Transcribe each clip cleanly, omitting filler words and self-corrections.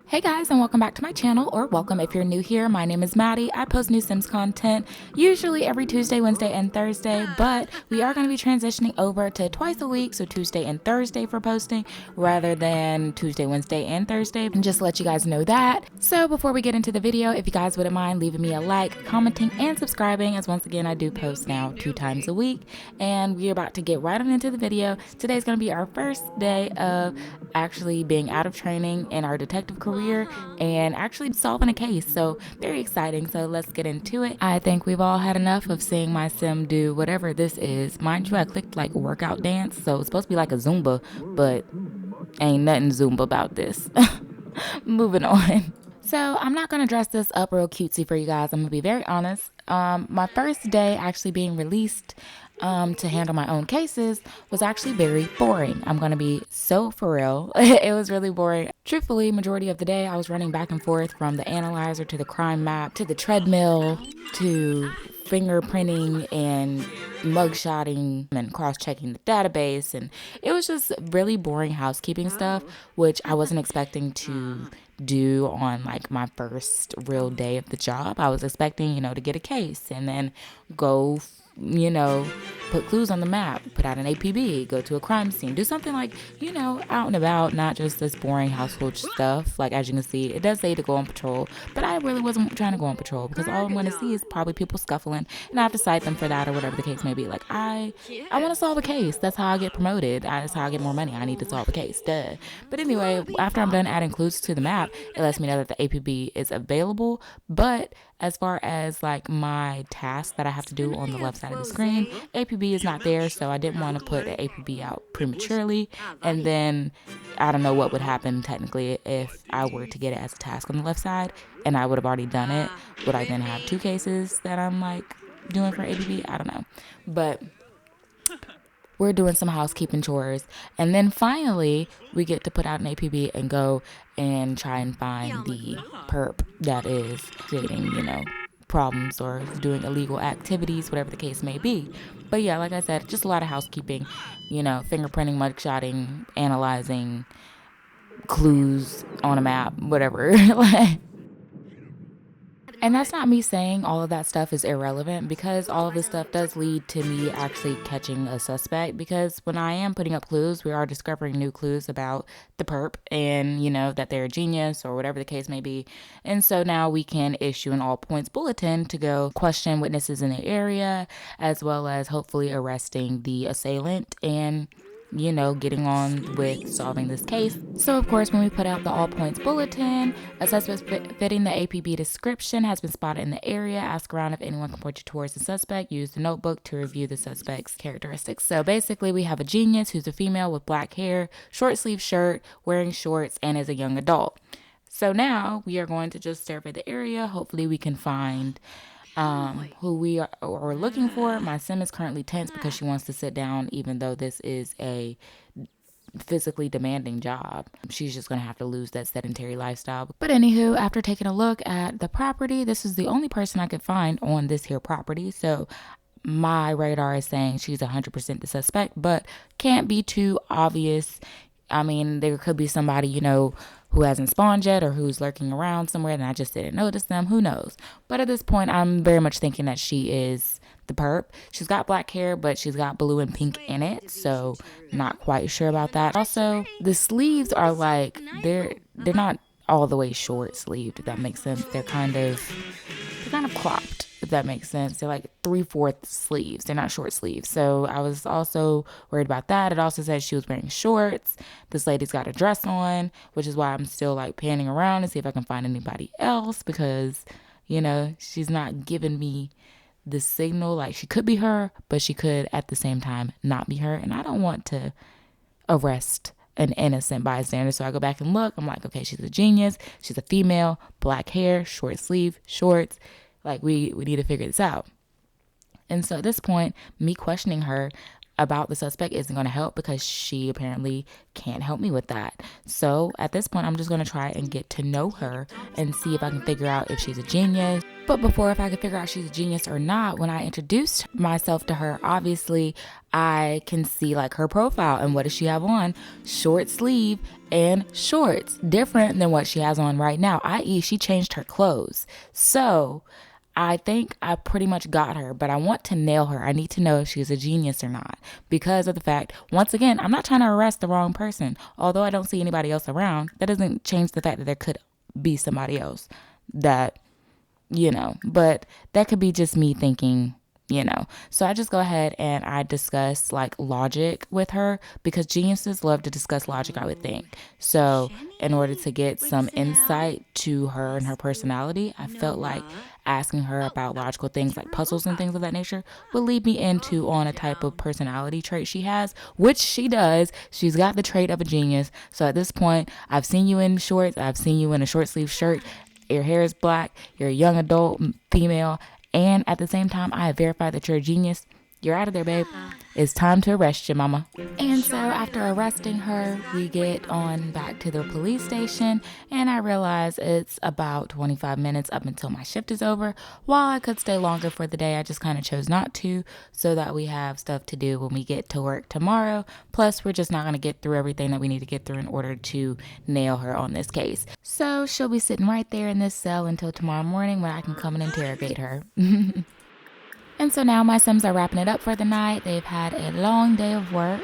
Hey guys, and welcome back to my channel, or welcome if you're new here. My name is Maddie. I post new Sims content usually every Tuesday, Wednesday, and Thursday, but we are going to be transitioning over to twice a week, so Tuesday and Thursday for posting rather than Tuesday, Wednesday, and Thursday, and just to let you guys know that. So before we get into the video, if you guys wouldn't mind leaving me a like, commenting, and subscribing, as once again I do post now 2 times a week, and we're about to get right on into the video. Today's going to be our first day of actually being out of training in our detective career and actually solving a case, so very exciting. So let's get into it. I think we've all had enough of seeing my sim do whatever this is. Mind you, I clicked like workout dance, so it's supposed to be like a Zumba, but ain't nothing Zumba about this. Moving on. So I'm not going to dress this up real cutesy for you guys. I'm going to be very honest. My first day actually being released to handle my own cases was actually very boring. I'm going to be so for real. It was really boring. Truthfully, majority of the day I was running back and forth from the analyzer to the crime map to the treadmill to fingerprinting and mugshotting and cross-checking the database, and it was just really boring housekeeping stuff, which I wasn't expecting to do on like my first real day of the job. I was expecting, to get a case and then go put clues on the map, put out an APB, go to a crime scene, do something like, out and about, not just this boring household stuff. Like, as you can see, it does say to go on patrol, but I really wasn't trying to go on patrol because all I'm going to see is probably people scuffling, and I have to cite them for that or whatever the case may be. Like, I want to solve a case. That's how I get promoted. That's how I get more money. I need to solve a case. Duh. But anyway, after I'm done adding clues to the map, it lets me know that the APB is available. But as far as like my task that I have to do on the left side of the screen, APB is not there, so I didn't want to put an APB out prematurely, and then I don't know what would happen technically if I were to get it as a task on the left side and I would have already done it. Would I then have 2 cases that I'm like doing for APB? I don't know, but we're doing some housekeeping chores, and then finally we get to put out an APB and go and try and find the perp that is creating, problems or doing illegal activities, whatever the case may be. But yeah, like I said, just a lot of housekeeping, fingerprinting, mugshotting, analyzing, clues on a map, whatever. And that's not me saying all of that stuff is irrelevant, because all of this stuff does lead to me actually catching a suspect, because when I am putting up clues, we are discovering new clues about the perp and, that they're a genius or whatever the case may be. And so now we can issue an all points bulletin to go question witnesses in the area, as well as hopefully arresting the assailant and getting on with solving this case. So of course, when we put out the all points bulletin, a suspect fitting the APB description has been spotted in the area. Ask around if anyone can point you towards the suspect. Use the notebook to review the suspect's characteristics. So basically, we have a genius who's a female with black hair, short sleeve shirt, wearing shorts, and is a young adult. So now we are going to just survey the area. Hopefully we can find who we are looking for. My sim is currently tense because she wants to sit down, even though this is a physically demanding job. She's just going to have to lose that sedentary lifestyle. But anywho, after taking a look at the property, this is the only person I could find on this here property. So my radar is saying she's 100% the suspect, but can't be too obvious. I mean, there could be somebody, who hasn't spawned yet or who's lurking around somewhere and I just didn't notice them. Who knows? But at this point, I'm very much thinking that she is the perp. She's got black hair, but she's got blue and pink in it, so not quite sure about that. Also, the sleeves are like, they're not all the way short sleeved, if that makes sense. They're kind of cropped, if that makes sense. They're like 3/4 sleeves. They're not short sleeves. So I was also worried about that. It also says she was wearing shorts. This lady's got a dress on, which is why I'm still like panning around to see if I can find anybody else, because, she's not giving me the signal. Like, she could be her, but she could at the same time not be her. And I don't want to arrest an innocent bystander. So I go back and look. I'm like, okay, she's a genius. She's a female, black hair, short sleeve, shorts. Like, we need to figure this out. And so at this point, me questioning her about the suspect isn't going to help, because she apparently can't help me with that. So at this point, I'm just going to try and get to know her and see if I can figure out if she's a genius, But before, if I could figure out she's a genius or not, when I introduced myself to her, obviously I can see like her profile. And what does she have on? Short sleeve and shorts, different than what she has on right now, i.e. she changed her clothes. So I think I pretty much got her, but I want to nail her. I need to know if she's a genius or not, because of the fact, once again, I'm not trying to arrest the wrong person. Although I don't see anybody else around, that doesn't change the fact that there could be somebody else that, but that could be just me thinking, So I just go ahead and I discuss like logic with her, because geniuses love to discuss logic, I would think. So in order to get some insight to her and her personality, I felt like asking her about logical things like puzzles and things of that nature would lead me into on a type of personality trait she has, which she does. She's got the trait of a genius. So at this point, I've seen you in shorts. I've seen you in a short sleeve shirt. Your hair is black. You're a young adult female. And at the same time, I have verified that you're a genius. You're out of there, babe. It's time to arrest you, mama. And so after arresting her, we get on back to the police station, and I realize it's about 25 minutes up until my shift is over. While I could stay longer for the day, I just kind of chose not to, so that we have stuff to do when we get to work tomorrow. Plus, we're just not going to get through everything that we need to get through in order to nail her on this case. So she'll be sitting right there in this cell until tomorrow morning when I can come and interrogate her. And so now my Sims are wrapping it up for the night. They've had a long day of work.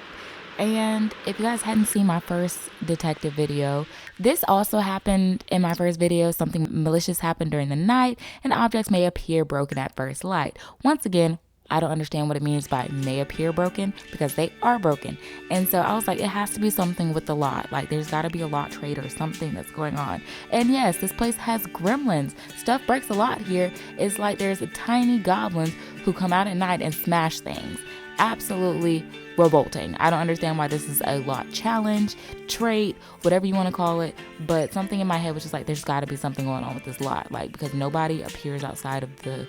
And if you guys hadn't seen my first detective video, this also happened in my first video. Something malicious happened during the night, and objects may appear broken at first light. Once again, I don't understand what it means by may appear broken, because they are broken. And so I was like, it has to be something with the lot. Like, there's got to be a lot trade or something that's going on. And yes, this place has gremlins. Stuff breaks a lot here. It's like there's tiny goblins who come out at night and smash things. Absolutely revolting. I don't understand why this is a lot challenge, trait, whatever you want to call it. But something in my head was just like, there's got to be something going on with this lot. Like, because nobody appears outside of the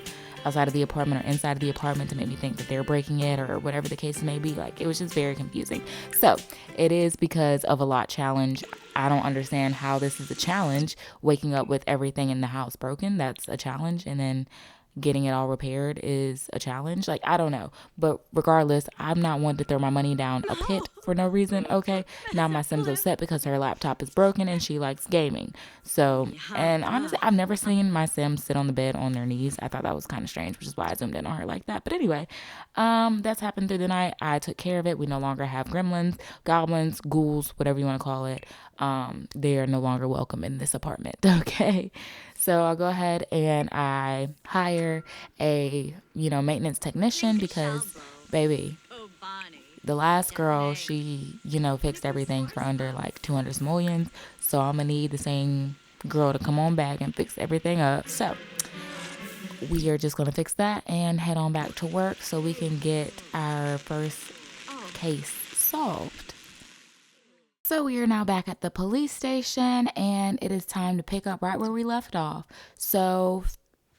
apartment or inside of the apartment to make me think that they're breaking it or whatever the case may be. Like, it was just very confusing. So it is because of a lot challenge. I don't understand how this is a challenge. Waking up with everything in the house broken, that's a challenge. And then getting it all repaired is a challenge. Like, I don't know. But regardless, I'm not one to throw my money down a pit for no reason, okay? Now my Sim's upset because her laptop is broken and she likes gaming. So, and honestly, I've never seen my Sim sit on the bed on their knees. I thought that was kind of strange, which is why I zoomed in on her like that. But anyway, that's happened through the night. I took care of it. We no longer have gremlins, goblins, ghouls, whatever you want to call it. They are no longer welcome in this apartment, okay? So I'll go ahead and I hire a, maintenance technician, because, baby, the last girl, she, fixed everything for under like 200 simoleons. So I'm going to need the same girl to come on back and fix everything up. So we are just going to fix that and head on back to work so we can get our first case solved. So we are now back at the police station, and it is time to pick up right where we left off. So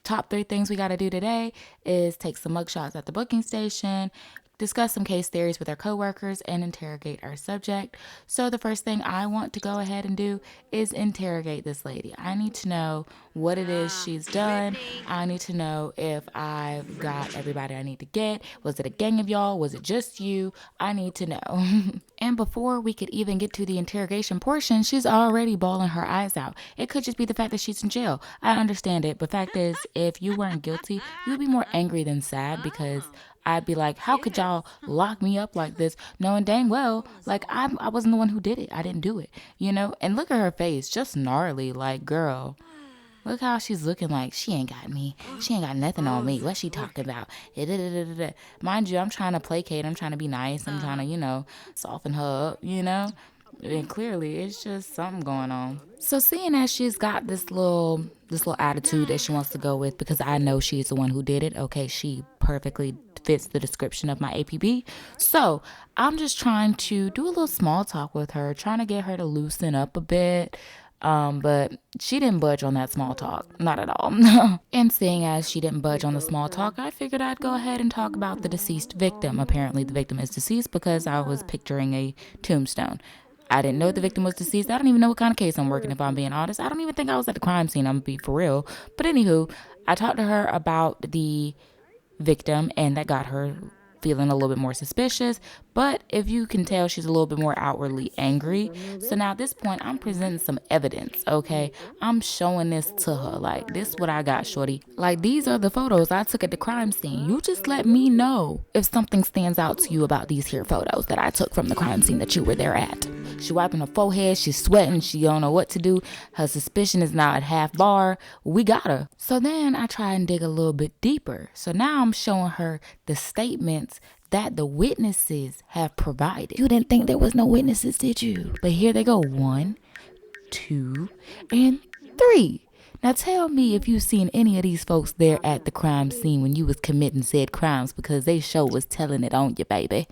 top 3 things we got to do today is take some mugshots at the booking station, discuss some case theories with our coworkers, and interrogate our subject. So the first thing I want to go ahead and do is interrogate this lady. I need to know what it is she's done. I need to know if I've got everybody I need to get. Was it a gang of y'all? Was it just you? I need to know. And before we could even get to the interrogation portion, she's already bawling her eyes out. It could just be the fact that she's in jail. I understand it, but fact is, if you weren't guilty, you would be more angry than sad, because I'd be like, how could y'all lock me up like this, knowing dang well, like, I wasn't the one who did it. I didn't do it, And look at her face, just gnarly, like, girl. Look how she's looking, like she ain't got me. She ain't got nothing on me. What's she talking about? Mind you, I'm trying to placate. I'm trying to be nice. I'm trying to, soften her up, And clearly, it's just something going on. So seeing as she's got this little attitude that she wants to go with, because I know she's the one who did it. Okay, she perfectly fits the description of my APB. So I'm just trying to do a little small talk with her, trying to get her to loosen up a bit. But she didn't budge on that small talk. Not at all. And seeing as she didn't budge on the small talk, I figured I'd go ahead and talk about the deceased victim. Apparently the victim is deceased because I was picturing a tombstone. I didn't know the victim was deceased. I don't even know what kind of case I'm working, if I'm being honest. I don't even think I was at the crime scene. I'm gonna be for real. But anywho, I talked to her about the victim, and that got her feeling a little bit more suspicious. But if you can tell, she's a little bit more outwardly angry. So now at this point, I'm presenting some evidence, okay? I'm showing this to her. Like, this what I got, shorty. Like, these are the photos I took at the crime scene. You just let me know if something stands out to you about these here photos that I took from the crime scene that you were there at. She wiping her forehead, she's sweating, she don't know what to do. Her suspicion is now at half bar. We got her. So then I try and dig a little bit deeper. So now I'm showing her the statements that the witnesses have provided. You didn't think there was no witnesses, did you? But here they go. 1, 2, and 3. Now tell me if you've seen any of these folks there at the crime scene when you was committing said crimes, because they show was telling it on you, baby.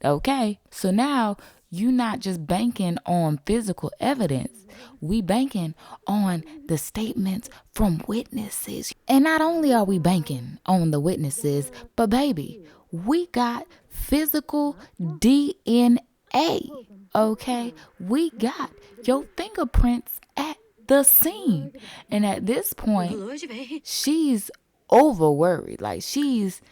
Okay, so now you not just banking on physical evidence. We banking on the statements from witnesses. And not only are we banking on the witnesses, but baby, we got physical DNA. Okay, we got your fingerprints at the scene. And at this point, she's over worried. Like she's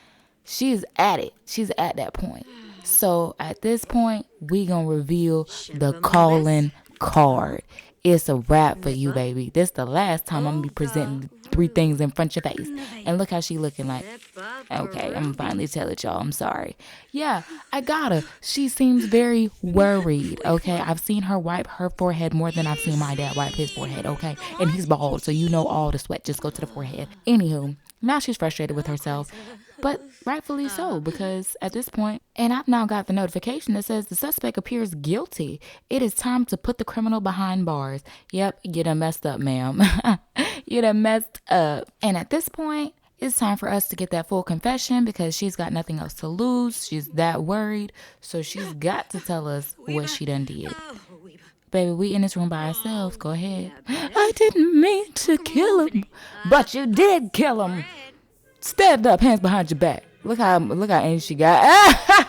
at it. She's at that point. So at this point, we gonna reveal the calling card. It's a wrap for you, baby. This the last time I'm gonna be presenting 3 things in front of your face. And look how she looking like. Okay, I'm gonna finally tell it, y'all. I'm sorry. Yeah, I got her. She seems very worried, okay? I've seen her wipe her forehead more than I've seen my dad wipe his forehead, okay? And he's bald, so you know all the sweat just go to the forehead. Anywho, now she's frustrated with herself. But rightfully so, because at this point, and I've now got the notification that says the suspect appears guilty. It is time to put the criminal behind bars. Yep, you done messed up, ma'am. You done messed up. And at this point, it's time for us to get that full confession because she's got nothing else to lose. She's that worried. So she's got to tell us what she done did. Baby, we in this room by ourselves. Go ahead. I didn't mean to kill him, but you did kill him. Stand up, hands behind your back. Look how angry she got.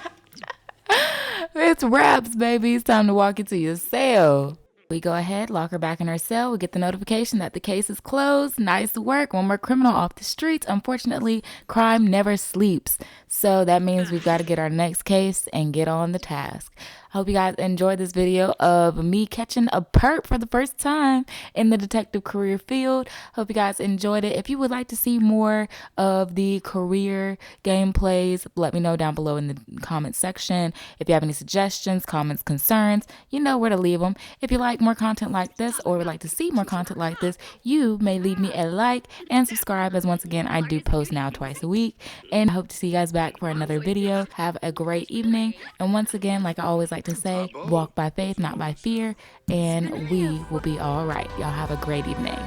It's wraps, baby. It's time to walk into your cell. We go ahead, lock her back in her cell. We get the notification that the case is closed. Nice work. One more criminal off the streets. Unfortunately, crime never sleeps. So that means we've got to get our next case and get on the task. I hope you guys enjoyed this video of me catching a perp for the first time in the detective career field. Hope you guys enjoyed it. If you would like to see more of the career gameplays, let me know down below in the comments section. If you have any suggestions, comments, concerns, you know where to leave them. If you like more content like this or would like to see more content like this, you may leave me a like and subscribe, as once again, I do post now twice a week. And I hope to see you guys back for another video. Have a great evening. And once again, like I always like to say, walk by faith, not by fear, and we will be all right. Y'all have a great evening.